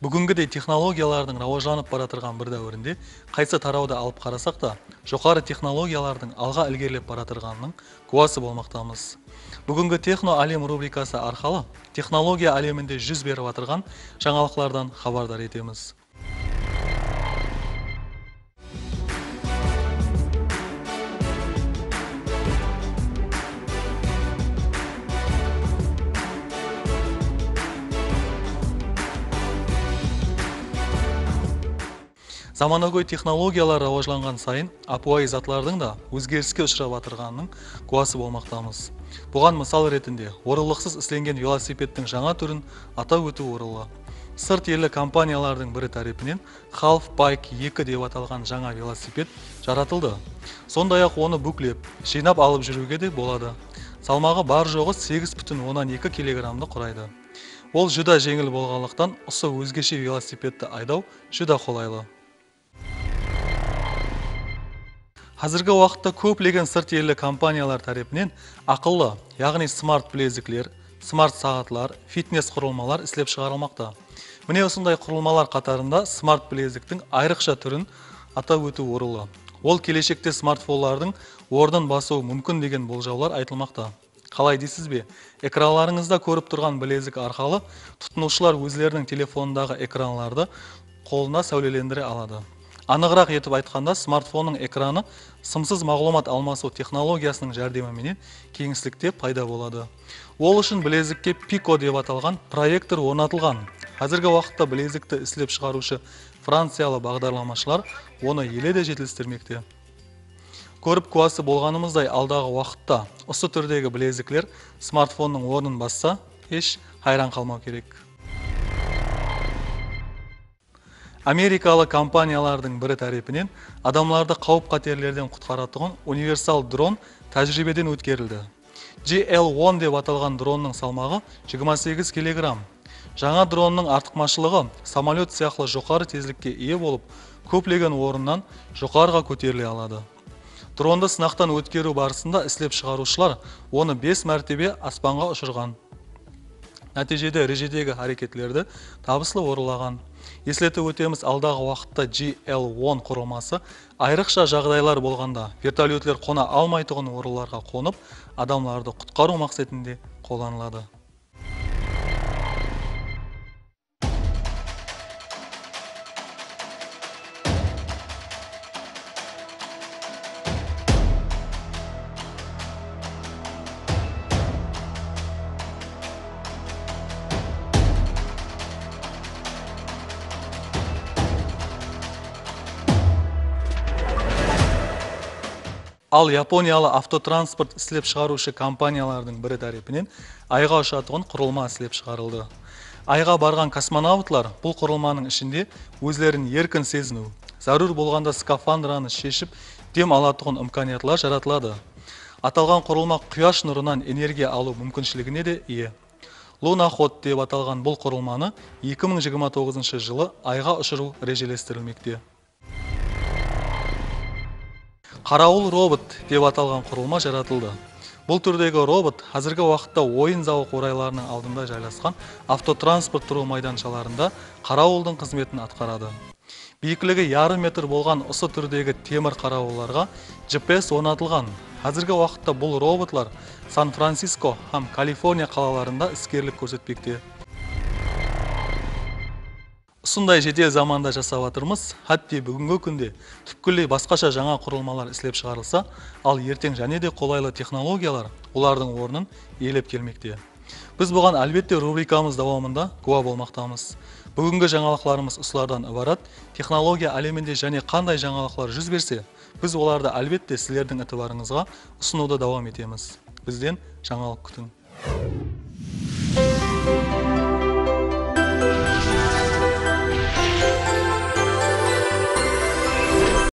Бүгінгідей технологиялардың рауажланып бара тұрған бір дәуірінде қайсы тарауды алып қарасақ та, жоғары технологиялардың алға ілгерілеп бара тұрғанының куәсі болмақтамыз. Бүгінгі техно әлем рубрикасы арқылы технология әлемінде жүз беріп отырған жаңалықтардан хабардар етеміз. Заманауи технологиялар рауажланған сайын апуай затлардың да өзгеріске ұшырап отырғанының куәсі болмақтамыз. Бұған мысал ретінде орылықсыз ісленген велосипедтің жаңа түрін атап өту орынды. Сырт елі компаниялардың бірі тарапынан Half-Bike 2 деп аталған жаңа велосипед жаратылды. Сондай-ақ оны бүклеп, жинап алып жүруге де болады. Салмағы бар жоғы 8,2 килограммды құрайды. Ол жүда жеңіл болғандықтан осы өзгеше велосипедті айдау жүда қолайлы. Қазіргі уақытта көптеген сырт елі компаниялар тарапынан ақыллы, яғни смарт білезіктер, смарт сағатлар, фитнес құрылмалар ісілеп шығарылмақта. Міне осындай құрылмалар қатарында смарт білезіктің айрықша түрін атап өту орынды. Ол келешекте смартфондардың орнын басуы мүмкін деген болжаулар айтылмақта. Қалай дейсіз бе? Экранларыңызда көріп тұрған білезік арқылы тұтынушылар өздерінің телефонындағы экранларды қолына сәулелендіре алады. Анығырақ етіп айтқанда, смартфонның экраны сымсыз мағлұмат алмасу технологиясының жәрдемімен кеңістікте пайда болады. Ол үшін білезікке Pico деп аталған проектор орнатылған. Қазіргі уақытта білезікті ісілеп шығарушы франциялы бағдарламашылар оны еле де жетілдірмекте. Көріп куәсі болғанымыздай, алдағы уақытта осы түрдегі білезіклер смартфонның орнын басса, еш хайран қалмау керек. Америкалы компаниялардың бірі тарапынан адамларды қауіп-қатерлерден құтқаратын универсал дрон тәжірибеден өткерілді. GL-10 деп аталған дронның салмағы 28 килограмм. Жаңа дронның артықшылығы самолет сияқты жоғары тезлікке ие болып, көптеген орыннан жоғарыға көтеріле алады. Дронды сынақтан өткеру барысында ісілеп шығарушылар оны 5 мәртебе аспанға ұшырған. Нәтижеде режедегі әрекетлерді табыслы орындаған. Еслетіп өтеміз, алдағы уақытта GL-10 құрылмасы айрықша жағдайлар болғанда вертолетлер қона алмайтұғын орынларға қонып, адамларды құтқару мақсатында қолданылады. Ал Япониялы автотранспорт ісілеп шығарушы компаниялардың бірі тарапынан айға ұшатын құрылма ісілеп шығарылды. Айға барған космонавтлар бұл құрылманың ішінде өзлерін еркін сезіну, зарур болғанда скафандраны шешіп, дем алатығын имканиятлар жаратылады. Аталған құрылма құяш нұрынан энергия алу мүмкіншілігіне де ие. Лунаход деп аталған бұл құрылманы 2029 жылы айға ұшыру режелестірілмекте. Қарауыл робот деп аталған құрылма жаратылды. Бұл түрдегі робот қазіргі уақытта ойын зауық орайларының алдында жайласқан автотранспорт тұру майданшаларында қарауылдың қызметін атқарады. Биіктігі ярым метр болған осы түрдегі темір қарауылларға GPS орнатылған. Қазіргі уақытта бұл роботлар Сан-Франциско һәм Калифорния қалаларында іскерлік көрсетпекте. Осындай жедел заманда жасап жатырмыз, хатти бүгінгі күнде түпкілей басқаша жаңа құрылмалар ісілеп шығарылса, ал ертең және де қолайлы технологиялар олардың орнын иелеп келмекте. Біз бұған әлбетте рубрикамыз давамында куә болмақтамыз. Бүгінгі жаңалықтарымыз осылардан ібарат. Технология әлемінде және қандай жаңалықтар жүз берсе, біз оларды әлбетте сіздердің ітібарыңызға ұсынуды давам етеміз. Бізден жаңалық күтің.